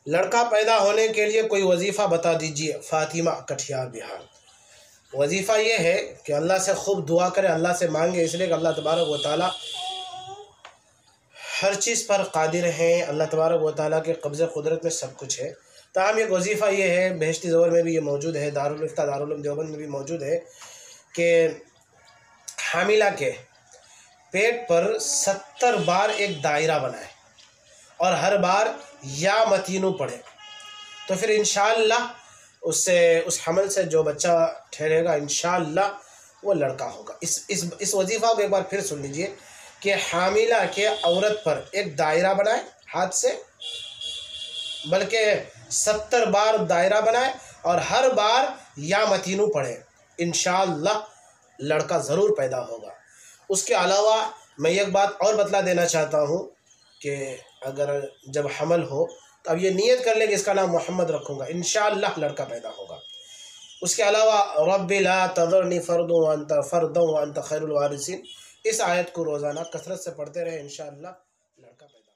لڑکا پیدا ہونے کے لیے کوئی وظیفہ بتا دیجیے، فاطمہ، کٹیہاربہار۔ وظیفہ یہ ہے کہ اللہ سے خوب دعا کرے، اللہ سے مانگے، اس لیے کہ اللہ تبارک و تعالیٰ ہر چیز پر قادر ہیں، اللہ تبارک و تعالیٰ کے قبضہ قدرت میں سب کچھ ہے۔ تاہم ایک وظیفہ یہ ہے، بہشتی زور میں بھی یہ موجود ہے، دارالعلوم دیوبند میں بھی موجود ہے، کہ حاملہ کے پیٹ پر 70 بار ایک دائرہ بنائے اور ہر بار یا متینو پڑھے، تو پھر انشاءاللہ اس حمل سے جو بچہ ٹھہرے گا انشاءاللہ وہ لڑکا ہوگا۔ اس وظیفہ کو ایک بار پھر سن لیجئے کہ حاملہ کے عورت پر ایک دائرہ بنائے ہاتھ سے، بلکہ 70 بار دائرہ بنائے اور ہر بار یا متینو پڑھے، انشاءاللہ لڑکا ضرور پیدا ہوگا۔ اس کے علاوہ میں ایک بات اور بتلا دینا چاہتا ہوں کہ اگر جب حمل ہو تو اب یہ نیت کر لیں کہ اس کا نام محمد رکھوں گا، انشاءاللہ لڑکا پیدا ہوگا۔ اس کے علاوہ رب لا تذرنی فردا وانت خیر الوارثین، اس آیت کو روزانہ کثرت سے پڑھتے رہے، انشاءاللہ لڑکا پیدا ہوگا۔